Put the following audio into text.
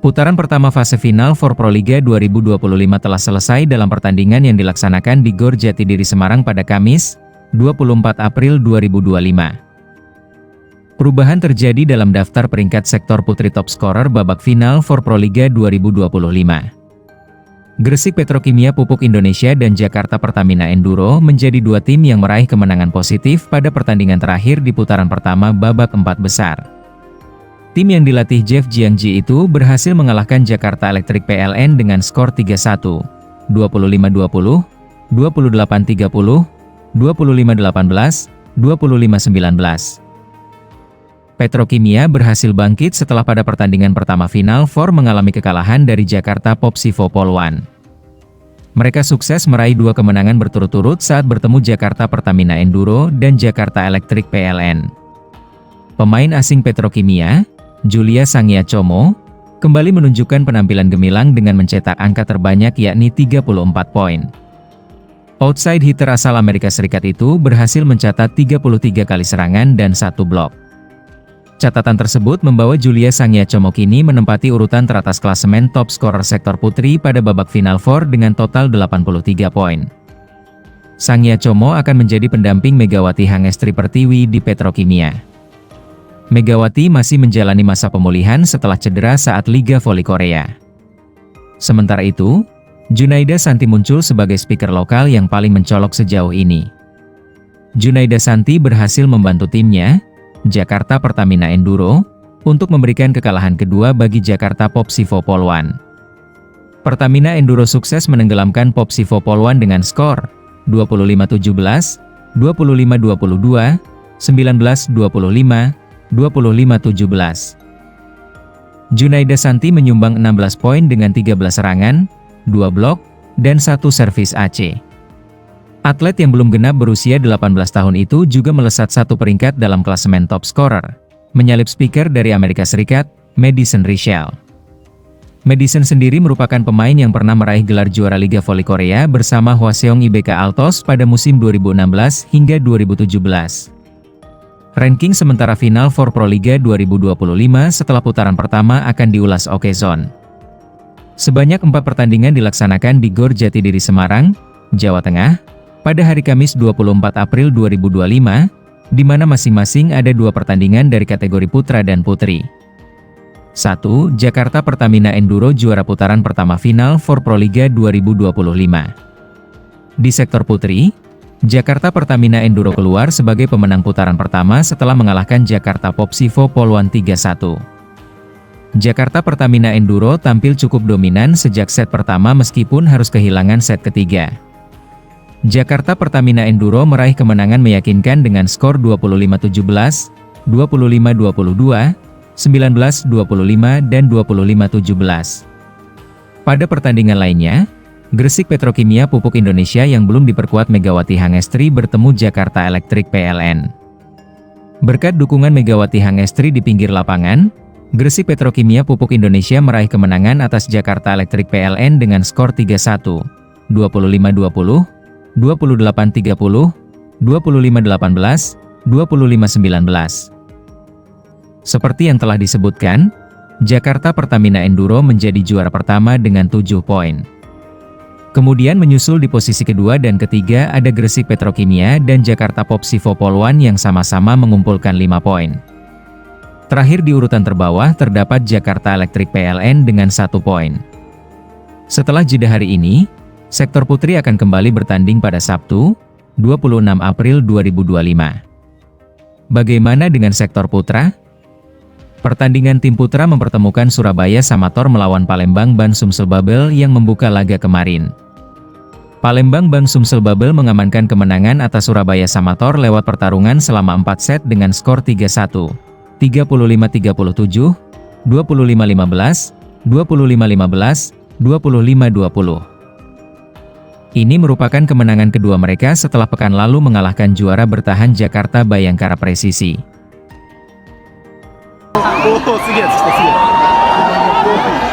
Putaran pertama fase final For Proliga 2025 telah selesai dalam pertandingan yang dilaksanakan di Gor Jatidiri Semarang pada Kamis, 24 April 2025. Perubahan terjadi dalam daftar peringkat sektor putri top scorer babak final For Proliga 2025. Gresik Petrokimia Pupuk Indonesia dan Jakarta Pertamina Enduro menjadi dua tim yang meraih kemenangan positif pada pertandingan terakhir di putaran pertama babak 4 besar. Tim yang dilatih Jeff Jiangji itu berhasil mengalahkan Jakarta Electric PLN dengan skor 3-1, 25-20, 28-30, 25-18, 25-19. Petrokimia berhasil bangkit setelah pada pertandingan pertama final For mengalami kekalahan dari Jakarta Popsivo Polwan. Mereka sukses meraih dua kemenangan berturut-turut saat bertemu Jakarta Pertamina Enduro dan Jakarta Electric PLN. Pemain asing Petrokimia, Julia Sangyachomo, kembali menunjukkan penampilan gemilang dengan mencetak angka terbanyak yakni 34 poin. Outside hitter asal Amerika Serikat itu berhasil mencatat 33 kali serangan dan 1 blok. Catatan tersebut membawa Julia Sangyachomo kini menempati urutan teratas klasemen top scorer sektor putri pada babak final For dengan total 83 poin. Sangyachomo akan menjadi pendamping Megawati Hangestri Pertiwi di Petrokimia. Megawati masih menjalani masa pemulihan setelah cedera saat Liga Voli Korea. Sementara itu, Junaida Santi muncul sebagai speaker lokal yang paling mencolok sejauh ini. Junaida Santi berhasil membantu timnya, Jakarta Pertamina Enduro, untuk memberikan kekalahan kedua bagi Jakarta Popsivo Polwan. Pertamina Enduro sukses menenggelamkan Popsivo Polwan dengan skor 25-17, 25-22, 19-25, 25-17. Junaida Santi menyumbang 16 poin dengan 13 serangan, 2 blok, dan 1 servis AC. Atlet yang belum genap berusia 18 tahun itu juga melesat satu peringkat dalam klasemen top scorer, menyalip speaker dari Amerika Serikat, Madison Richel. Madison sendiri merupakan pemain yang pernah meraih gelar juara Liga Voli Korea bersama Hwaseong IBK Altos pada musim 2016 hingga 2017. Ranking sementara final For Proliga 2025 setelah putaran pertama akan diulas Okezone. Sebanyak 4 pertandingan dilaksanakan di Gor Jatidiri Semarang, Jawa Tengah, pada hari Kamis 24 April 2025, di mana masing-masing ada 2 pertandingan dari kategori putra dan putri. 1. Jakarta Pertamina Enduro juara putaran pertama final For Proliga 2025. Di sektor putri, Jakarta Pertamina Enduro keluar sebagai pemenang putaran pertama setelah mengalahkan Jakarta Popsivo Polwan 3-1. Jakarta Pertamina Enduro tampil cukup dominan sejak set pertama meskipun harus kehilangan set ketiga. Jakarta Pertamina Enduro meraih kemenangan meyakinkan dengan skor 25-17, 25-22, 19-25 dan 25-17. Pada pertandingan lainnya, Gresik Petrokimia Pupuk Indonesia yang belum diperkuat Megawati Hangestri bertemu Jakarta Electric PLN. Berkat dukungan Megawati Hangestri di pinggir lapangan, Gresik Petrokimia Pupuk Indonesia meraih kemenangan atas Jakarta Electric PLN dengan skor 3-1, 25-20, 28-30, 25-18, 25-19. Seperti yang telah disebutkan, Jakarta Pertamina Enduro menjadi juara pertama dengan 7 poin. Kemudian menyusul di posisi kedua dan ketiga ada Gresik Petrokimia dan Jakarta Popsivo Polwan yang sama-sama mengumpulkan 5 poin. Terakhir di urutan terbawah terdapat Jakarta Electric PLN dengan 1 poin. Setelah jeda hari ini, sektor putri akan kembali bertanding pada Sabtu, 26 April 2025. Bagaimana dengan sektor putra? Pertandingan tim putra mempertemukan Surabaya Samator melawan Palembang Ban Sumsel Babel yang membuka laga kemarin. Palembang Ban Sumsel Babel mengamankan kemenangan atas Surabaya Samator lewat pertarungan selama 4 set dengan skor 3-1, 35-37, 25-15, 25-15, 25-20. Ini merupakan kemenangan kedua mereka setelah pekan lalu mengalahkan juara bertahan Jakarta Bayangkara Presisi. 오, 쓰게, 진짜 쓰게.